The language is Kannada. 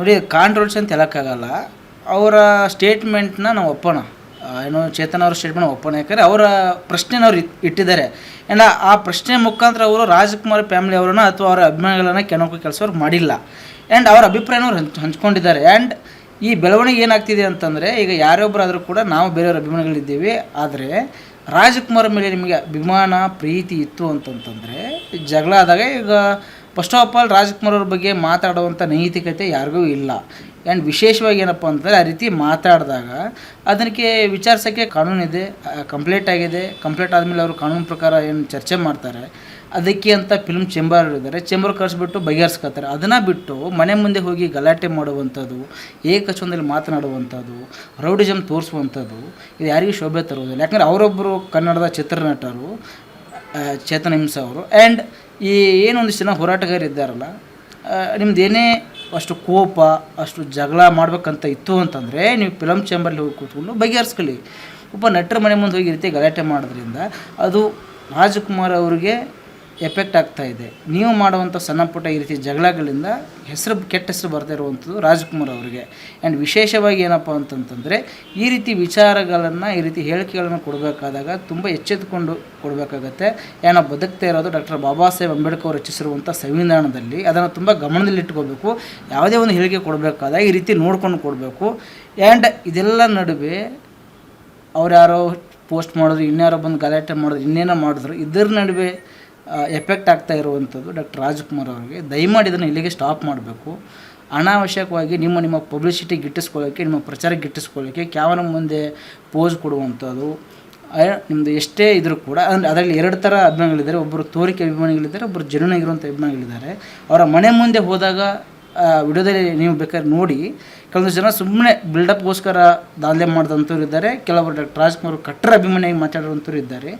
ನೋಡಿ ಕಾಂಟ್ರವರ್ಸಿ ಅಂತ ಹೇಳೋಕ್ಕಾಗಲ್ಲ. ಅವರ ಸ್ಟೇಟ್ಮೆಂಟ್ನ ನಾವು ಒಪ್ಪೋಣ. ಏನು ಚೇತನ್ ಅವ್ರ ಸ್ಟೇಟ್ಮೆಂಟ್ ಒಪ್ಪೋಣ. ಯಾಕಂದರೆ ಅವರ ಪ್ರಶ್ನೆನ ಅವ್ರು ಇಟ್ಟಿದ್ದಾರೆ. ಆ್ಯಂಡ್ ಆ ಪ್ರಶ್ನೆ ಮುಖಾಂತರ ಅವರು ರಾಜ್ಕುಮಾರ್ ಫ್ಯಾಮಿಲಿ ಅವರನ್ನು ಅಥವಾ ಅವರ ಅಭಿಮಾನಿಗಳನ್ನು ಕೆಣಕೋ ಕೆಲಸ ಅವ್ರು ಮಾಡಿಲ್ಲ. ಆ್ಯಂಡ್ ಅವರ ಅಭಿಪ್ರಾಯನ ಅವ್ರು ಹಂಚ್ಕೊಂಡಿದ್ದಾರೆ. ಆ್ಯಂಡ್ ಈ ಬೆಳವಣಿಗೆ ಏನಾಗ್ತಿದೆ ಅಂತಂದರೆ, ಈಗ ಯಾರೊಬ್ಬರಾದರೂ ಕೂಡ ನಾವು ಬೇರೆಯವ್ರ ಅಭಿಮಾನಿಗಳಿದ್ದೀವಿ, ಆದರೆ ರಾಜ್ಕುಮಾರ್ ಮೇಲೆ ನಿಮಗೆ ಅಭಿಮಾನ ಪ್ರೀತಿ ಇತ್ತು ಅಂತಂತಂದರೆ ಜಗಳ ಆದಾಗ ಈಗ ಫಸ್ಟ್ ಆಫ್ ಆಲ್ ರಾಜ್ಕುಮಾರ್ ಅವ್ರ ಬಗ್ಗೆ ಮಾತಾಡುವಂಥ ನೈತಿಕತೆ ಯಾರಿಗೂ ಇಲ್ಲ. ಆ್ಯಂಡ್ ವಿಶೇಷವಾಗಿ ಏನಪ್ಪ ಅಂತಂದರೆ ಆ ರೀತಿ ಮಾತಾಡಿದಾಗ ಅದಕ್ಕೆ ವಿಚಾರಿಸೋಕ್ಕೆ ಕಾನೂನಿದೆ, ಕಂಪ್ಲೇಂಟ್ ಆಗಿದೆ. ಕಂಪ್ಲೇಂಟ್ ಆದಮೇಲೆ ಅವರು ಕಾನೂನು ಪ್ರಕಾರ ಏನು ಚರ್ಚೆ ಮಾಡ್ತಾರೆ. ಅದಕ್ಕೆ ಅಂತ ಫಿಲ್ಮ್ ಚೇಂಬರ್ ಇದ್ದಾರೆ, ಚೇಂಬರ್ ಕಳಿಸ್ಬಿಟ್ಟು ಬಗೆಹರಿಸ್ಕೊತಾರೆ. ಅದನ್ನು ಬಿಟ್ಟು ಮನೆ ಮುಂದೆ ಹೋಗಿ ಗಲಾಟೆ ಮಾಡುವಂಥದ್ದು, ಏಕವಚನದಲ್ಲಿ ಮಾತನಾಡುವಂಥದ್ದು, ರೌಡಿಸಮ್ ತೋರಿಸುವಂಥದ್ದು ಇದು ಯಾರಿಗೂ ಶೋಭೆ ತರುವುದಿಲ್ಲ. ಯಾಕಂದರೆ ಅವರೊಬ್ಬರು ಕನ್ನಡದ ಚಿತ್ರನಟರು ಚೇತನ್ ಹಿಂಸ ಅವರು. ಆ್ಯಂಡ್ ಈ ಏನೊಂದಿಷ್ಟು ಜನ ಹೋರಾಟಗಾರರಿದ್ದಾರಲ್ಲ, ನಿಮ್ದು ಏನೇ ಅಷ್ಟು ಕೋಪ ಅಷ್ಟು ಜಗಳ ಮಾಡ್ಬೇಕಂತ ಇತ್ತು ಅಂತಂದರೆ ನೀವು ಫಿಲಮ್ ಚೇಂಬರ್ಲಿ ಹೋಗಿ ಕೂತ್ಕೊಂಡು ಬಗೆಹರಿಸ್ಕೊಳ್ಳಿ. ಒಬ್ಬ ನಟರ ಮನೆ ಮುಂದೆ ಹೋಗಿ ಈ ರೀತಿ ಗಲಾಟೆ ಮಾಡೋದ್ರಿಂದ ಅದು ರಾಜ್ಕುಮಾರ್ ಅವ್ರಿಗೆ ಎಫೆಕ್ಟ್ ಆಗ್ತಾಯಿದೆ. ನೀವು ಮಾಡುವಂಥ ಸಣ್ಣ ಪುಟ್ಟ ಈ ರೀತಿ ಜಗಳಗಳಿಂದ ಕೆಟ್ಟ ಹೆಸರು ಬರ್ತಾ ಇರುವಂಥದ್ದು ರಾಜ್ಕುಮಾರ್ ಅವರಿಗೆ. ಆ್ಯಂಡ್ ವಿಶೇಷವಾಗಿ ಏನಪ್ಪ ಅಂತಂತಂದರೆ ಈ ರೀತಿ ವಿಚಾರಗಳನ್ನು, ಈ ರೀತಿ ಹೇಳಿಕೆಗಳನ್ನು ಕೊಡಬೇಕಾದಾಗ ತುಂಬ ಎಚ್ಚೆತ್ತುಕೊಂಡು ಕೊಡಬೇಕಾಗತ್ತೆ. ಏನೋ ಬದುಕ್ತಾ ಇರೋದು ಡಾಕ್ಟರ್ ಬಾಬಾ ಸಾಹೇಬ್ ಅಂಬೇಡ್ಕರ್ ಅವರು ರಚಿಸಿರುವಂಥ ಸಂವಿಧಾನದಲ್ಲಿ, ಅದನ್ನು ತುಂಬ ಗಮನದಲ್ಲಿಟ್ಕೋಬೇಕು. ಯಾವುದೇ ಒಂದು ಹೇಳಿಕೆ ಕೊಡಬೇಕಾದಾಗ ಈ ರೀತಿ ನೋಡ್ಕೊಂಡು ಕೊಡಬೇಕು. ಆ್ಯಂಡ್ ಇದೆಲ್ಲ ನಡುವೆ ಅವ್ರು ಯಾರೋ ಪೋಸ್ಟ್ ಮಾಡಿದ್ರು, ಇನ್ಯಾರೋ ಬಂದು ಗಲಾಟೆ ಮಾಡಿದ್ರು, ಇನ್ನೇನೋ ಮಾಡಿದ್ರು, ಇದರ ನಡುವೆ ಎಫೆಕ್ಟ್ ಆಗ್ತಾ ಇರುವಂಥದ್ದು ಡಾಕ್ಟರ್ ರಾಜ್ಕುಮಾರ್ ಅವರಿಗೆ. ದಯಮಾಡಿ ಇದನ್ನು ಇಲ್ಲಿಗೆ ಸ್ಟಾಪ್ ಮಾಡಬೇಕು. ಅನಾವಶ್ಯಕವಾಗಿ ನಿಮ್ಮ ಪಬ್ಲಿಸಿಟಿ ಗಿಟ್ಟಿಸ್ಕೊಳ್ಳೋಕ್ಕೆ, ನಿಮ್ಮ ಪ್ರಚಾರ ಗಿಟ್ಟಿಸ್ಕೊಳ್ಳೋಕ್ಕೆ ಕ್ಯಾಮರಾ ಮುಂದೆ ಪೋಸ್ ಕೊಡುವಂಥದ್ದು, ನಿಮ್ಮದು ಎಷ್ಟೇ ಇದ್ರೂ ಕೂಡ ಅದರಲ್ಲಿ ಎರಡು ಥರ ಅಭಿಮಾನಿಗಳಿದ್ದಾರೆ. ಒಬ್ಬರು ತೋರಿಕೆ ಅಭಿಮಾನಿಗಳಿದ್ದಾರೆ, ಒಬ್ಬರು ಜೆನ್ಯೂನ್ ಆಗಿರುವಂಥ ಅಭಿಮಾನಿಗಳಿದ್ದಾರೆ. ಅವರ ಮನೆ ಮುಂದೆ ಹೋದಾಗ ವಿಡಿಯೋದಲ್ಲಿ ನೀವು ಬೇಕಾದ್ರೆ ನೋಡಿ, ಕೆಲವೊಂದು ಜನ ಸುಮ್ಮನೆ ಬಿಲ್ಡಪ್ಗೋಸ್ಕರ ದಾಂಧಲೆ ಮಾಡಿದಂಥವ್ರು ಇದ್ದಾರೆ. ಕೆಲವರು ಡಾಕ್ಟರ್ ರಾಜ್ಕುಮಾರ್ ಕಟ್ಟರ ಅಭಿಮಾನಿಯಾಗಿ ಮಾತಾಡುವಂಥವ್ರು ಇದ್ದಾರೆ.